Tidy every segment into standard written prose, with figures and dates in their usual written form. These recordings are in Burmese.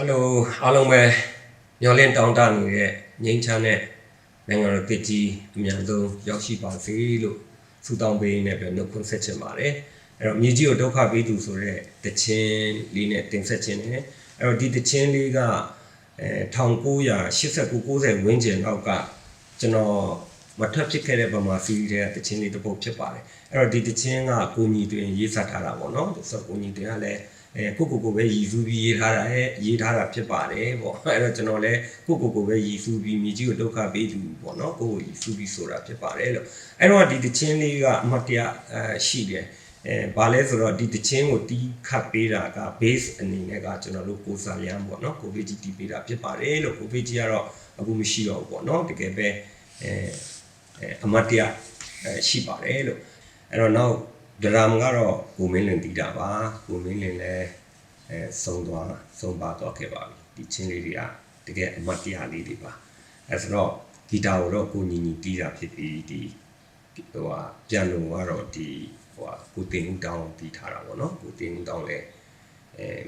Hello，အားလုံးပဲမျော်လင့်တောင်းတနေတဲ့ငြိမ်းချမ်းတဲ့နိုင်ငံတော်ပြည်ကြီးအများဆုံးရောက်ရှိပါစေလို့ဆုတောင်းပေးနေပဲနှုတ်ခွန်းဆက်ချင်ပါတယ်။အဲ့တော့မြေကြီးကိုဒုက္ခပေးသူဆိုတဲ့တခြင်းလေးနဲ့တင်ဆက်ခြင်းနဲ့အဲ့တော့ဒီတခြင်းလေးက1989-90ဝန်းကျင်လောက်ကကျွန်တော်မထပ်ဖြစ်ခဲ့တဲ့ဗမာစီးရီးတဲ့တခြင်းလေးတစ်ပုဒ်ဖြစ်ပါတယ်။အဲ့တော့ဒီတခြင်းကကိုညီတွင်ရေးဆက်ထားတာပေါ့နော်။ဆိုတော့ကိုညီတွင်ကလည်းကိုပဲရည်စူးပြီးရေးထားတာဖြစ်ပါတယ်ပေါ့အဲ့တော့ကျွန်တော်လည်းကိုပဲရည်စူးပြီးမြေကြီးကိုဒုက္ခပေးသူပေါ့နော်ကိုရည်စူးပြီးဆိုတာဖြစ်ပါတယ်လို့အဲ့တော့ဒီတခြင်းလေးကအမှတ်တရရှိတယ်ဘာလဲဆိုတော့ဒီတခြင်းကိုတီးခတ်ပေးတာက base အနေနဲ့ကကျွန်တော်တို့ကိုစာရန်ပေါ့နော်ကိုဗစ်ကြီးတီးပေးတာဖြစ်ပါတယ်လို့ကိုဗစ်ကြီးကတော့အခုမရှိတော့ဘူးပေါ့နော်တကယ်ပဲအမှတ်တရရှိပါတယ်လို့အဲ့တော့နောက်ဒရမ်ကတော့ကိုမင်းလင်တီးတာပါကိုမင်းလင်လည်းဆုံးပါသွားခဲ့ပါပြီဒီချင်းလေးတွေကတကယ်အမတ်တရားလေးတွေပါအဲဆိုတော့ဂီတာကိုတော့ကိုညီတီးတာဖြစ်ပြီးဒီပြန်လို့ကတော့ဒီကိုတင်ဦးတောင်းတီးထားတာပေါ့နော်ကိုတင်ဦးတောင်းလည်း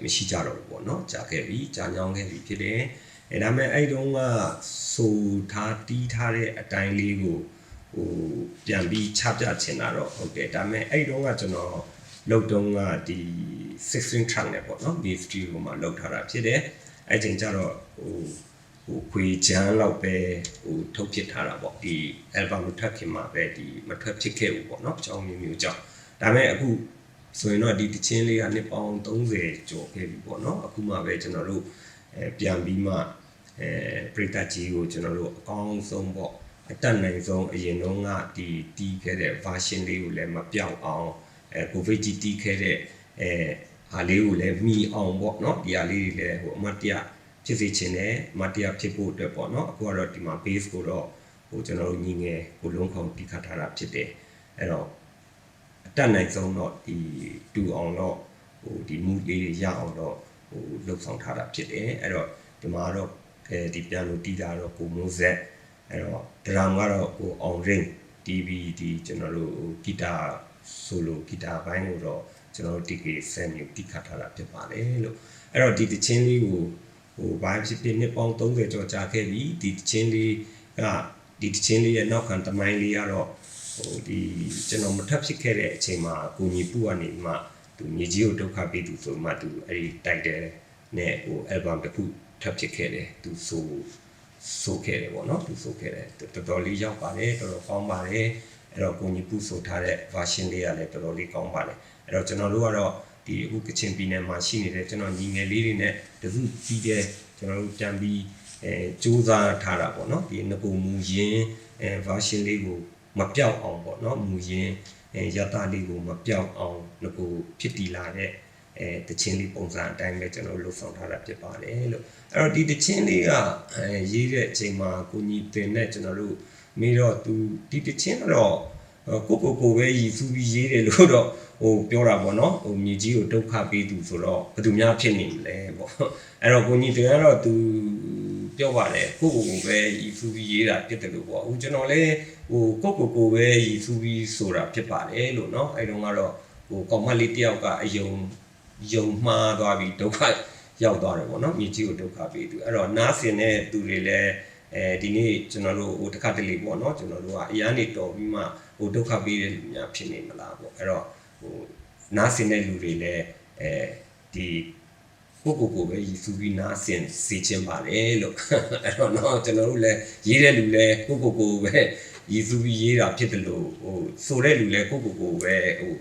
မရှိကြတော့ဘူးပေါ့နော်ကြာခဲ့ပြီကြာညောင်းခဲ့ပြီဖြစ်တယ်ဒါပေမဲ့အဲ့တုန်းကဆိုထားတီးထားတဲ့အတိုင်းလေးကိုပြန်ပြီးချပြချင်တာတော့ဟုတ်တယ်ဒါပေမဲ့အဲ့တုန်းကကျွန်တော်လောက်တုန်းကဒီ16 track နဲ့ပေါ့နော်ဒီ studio မှာလောက်ထားတာဖြစ်တယ်အဲ့ချိန်ကျတော့ခွေချမ်းလောက်ပဲထုတ်ဖြစ်ထားတာပေါ့ဒီ album မထွက်ခင်မှာပဲဒီမထွက်ဖြစ်ခဲ့ဘူးပေါ့နော်အကြောင်းမျိုးကြောင့်ဒါပေမဲ့အခုဆိုရင်တော့ဒီတခြင်းလေးကနှစ်ပေါင်း30ကျော်ခဲ့ပြီပေါ့နော်အခုမှပဲကျွန်တော်တို့ပြန်ပြီးမှပရိသတ်ကြီးကိုကျွန်တော်တို့အကောင်းဆုံးပေါ့အတက်နိုင်ဆုံးအရင်တော့ကဒီတီးခဲ့တဲ့ version လေးကိုလည်းမပြောက်အောင်ကိုဗစ်ကြီးတီးခဲ့တဲ့ဟာလေးကိုလည်းမှီအောင်ပေါ့နော်ဒီဟာလေးတွေလည်းအမတ်တရဖြစ်စေချင်တယ်အမတ်တရဖြစ်ဖို့အတွက်ပေါ့နော်အခုကတော့ဒီမှာ base ကိုတော့ကျွန်တော်တို့ညီငယ်ကိုလုံးခေါင်တီးခတ်ထားတာဖြစ်တယ်အဲ့တော့အတက်နိုင်ဆုံးတော့ဒီတူအောင်တော့ဒီ mood လေးတွေရအောင်တော့လှုပ်ဆောင်ထားတာဖြစ်တယ်အဲ့တော့ဒီမှာတော့ဒီပြန်လို့တီးတာတော့ကိုမိုးဆက်အဲ့တော့ဒရမ်ကတော့အောင်ရင်း TV ဒီကျွန်တော်တို့ဂီတာဆိုလိုဂီတာပိုင်းကိုတော့ကျွန်တော်တို့ TK ဆန်မျိုးတိခတ်ထားတာဖြစ်ပါတယ်လို့အဲ့တော့ဒီတခြင်းလေးကိုဘာဖြစ်ဖြစ်နှစ်ပေါင်း30ကျော်ကြာခဲ့ပြီဒီတခြင်းလေးရဲ့နောက်ခံတမိုင်းလေးကတော့ဒီကျွန်တော်မထပ်ဖြစ်ခဲ့တဲ့အချိန်မှာကိုညီပူကနေမှသူမြေကြီးကိုဒုက္ခပေးသူဆိုမှသူအဲ့ဒီတိုက်တယ်နဲ့album တစ်ခုထပ်ဖြစ်ခဲ့တယ်သူဆိုခဲ့တယ်ပေါ့နော်သူဆိုခဲ့တယ်တော်တော်လေးရောက်ပါတယ်တော်တော်ကောင်းပါတယ်အဲ့တော့ကိုညီပူဆိုထားတဲ့ version လေးကလည်းတော်တော်လေးကောင်းပါတယ်အဲ့တော့ကျွန်တော်တို့ကတော့ဒီအခုကချင်ပြည်နယ်မှာရှိနေတဲ့ကျွန်တော်ညီငယ်လေးတွေနဲ့တစုပြီးတဲ့ကျွန်တော်တို့ပြန်ပြီးစူးစမ်းထားတာပေါ့နော်ဒီငကူမူရင်းversion လေးကိုမပြောက်အောင်ပေါ့နော်မူရင်းရတာလေးကိုမပြောက်အောင်ငကူဖြစ်တည်လာတဲ့တခြင်းလေးပုံစံအတိုင်းပဲကျွန်တော်လှုပ်ဆောင်ထားတာဖြစ်ပါတယ်လို့အဲ့တော့ဒီတခြင်းလေးကရေးတဲ့အချိန်မှာကိုညီတင်နဲ့ကျွန်တော်တို့မေးတော့သူဒီတခြင်းတော့ကိုပဲရည်စူးပြီးရေးတယ်လို့တော့ပြောတာပေါ့နော်မြေကြီးကိုဒုက္ခပေးသူဆိုတော့ဘယ်သူများဖြစ်နေမလဲပေါ့အဲ့တော့ကိုညီတင်ကတော့သူပြောပါတယ်ကိုပဲရည်စူးပြီးရေးတာဖြစ်တယ်လို့ပေါ့အခုကျွန်တော်လည်းကိုပဲရည်စူးပြီးဆိုတာဖြစ်ပါတယ်လို့เนาะအဲ့တုန်းကတော့ကောင်မလေးတယောက်ကအယုံမှားသွားပြီးဒုက္ခရောက်သွားတယ်ပေါ့နော်မြေကြီးကိုဒုက္ခပေးသူအဲ့တော့နားဆင်တဲ့သူတွေလည်းဒီနေ့ကျွန်တော်တို့တခါတလေပေါ့နော်ကျွန်တော်တို့ကအရန်နေတော်ပြီးမှဒုက္ခပေးတဲ့လူများဖြစ်နေမလားပေါ့အဲ့တော့နားဆင်တဲ့လူတွေလည်းဒီကိုပဲရည်စူးပြီးနားဆင်စေချင်ပါတယ်လို့အဲ့တော့နော်ကျွန်တော်တို့လည်းရေးတဲ့လူလည်းကိုပဲရည်စူးပြီးရေးတာဖြစ်တယ်လို့ဆိုတဲ့လူလည်းကိုပဲ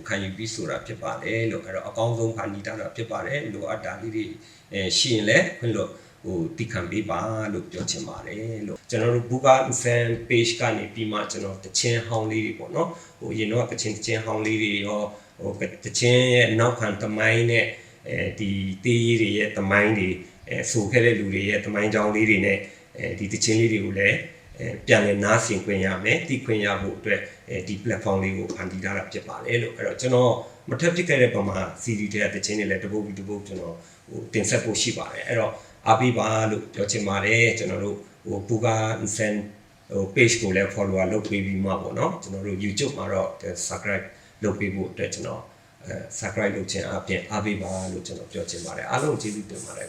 ခံယူပြီးဆိုတာဖြစ်ပါတယ်လို့အဲ့တော့အကောင်းဆုံးဖန်တီးထားတာဖြစ်ပါတယ်လို့အတားလေးတွေရှိရင်လည်းခွင့်လို့တိခံပေးပါလို့ပြောချင်ပါတယ်လို့ကျွန်တော်တို့ဘူကာ fan page ကနေပြီးမှကျွန်တော်တခြင်းဟောင်းလေးတွေပေါ့နော်ရင်တော့တခြင်းဟောင်းလေးတွေရောတခြင်းရဲ့နောက်ခံသမိုင်းနဲ့ဒီတေးရေးတွေရဲ့သမိုင်းတွေဆိုခဲ့တဲ့လူတွေရဲ့သမိုင်းကြောင်းလေးတွေနဲ့ဒီတခြင်းလေးတွေကိုလည်းပြန်လည်နားဆင်ခွင့်ရမယ်သိခွင့်ရဖို့အတွက်ဒီ platform လေးကိုဖန်တီးထားတာဖြစ်ပါတယ်လို့အဲ့တော့ကျွန်တော်မထပ်ဖြစ်ခဲ့တဲ့ပုံမှာ CD တဲ့တခြင်းတွေလည်းတပုတ်ကျွန်တော်တင်ဆက်ဖို့ရှိပါတယ်အဲ့တော့အားပေးပါလို့ပြောချင်ပါတယ်ကျွန်တော်တို့ဘူကာ fan page ကိုလည်း follower လုပ်ပေးပြီးမှပေါ့နော်ကျွန်တော်တို့ YouTube မှာတော့ subscribe လုပ်ပေးဖို့အတွက်ကျွန်တော်subscribe လုပ်ခြင်းအပြင်အားပေးပါလို့ကျွန်တော်ပြောချင်ပါတယ်အားလုံးကျေးဇူးတင်ပါတယ်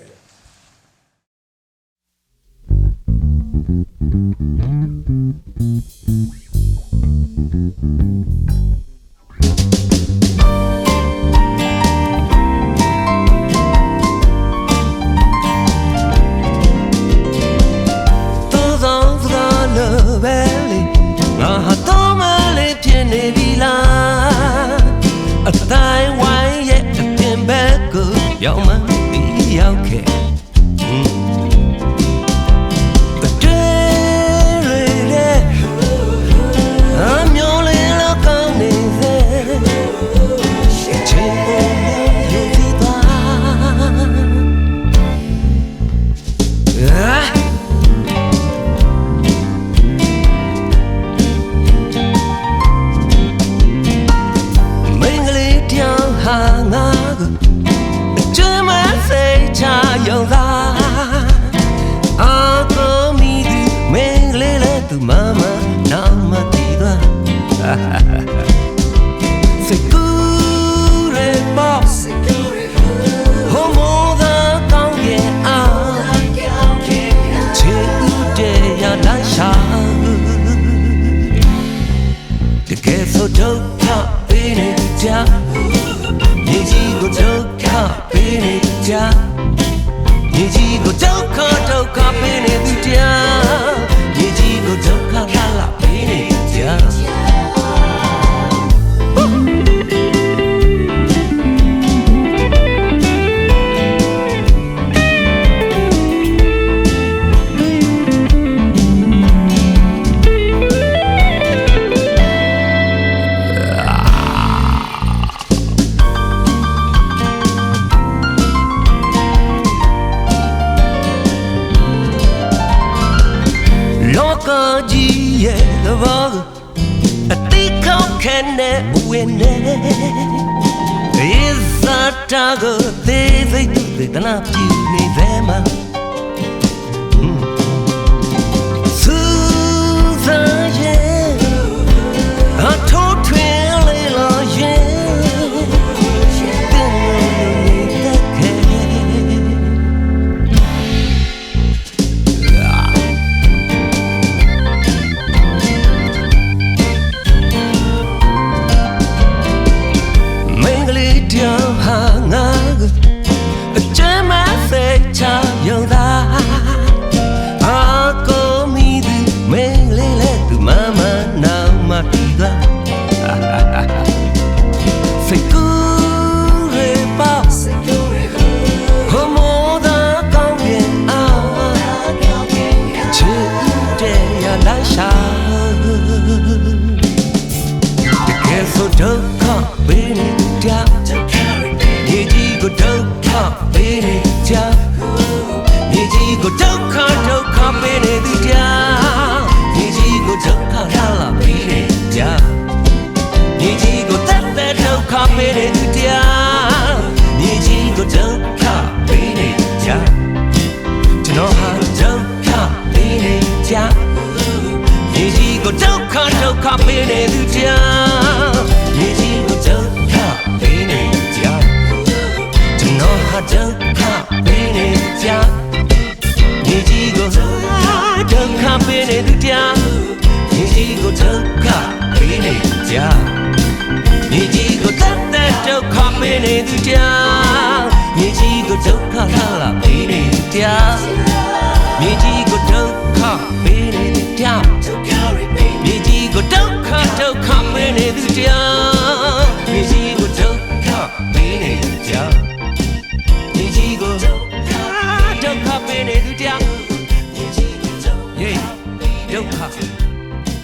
down. Yeji go doka, bene down. Yeji go doka, bene down. Yeji go doka, la bene down. Loka ji ye the bug a thick can win is a tago they do the nap me them Susan ye a told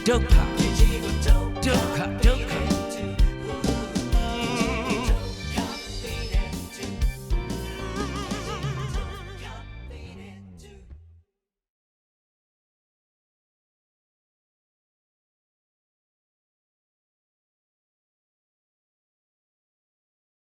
Doka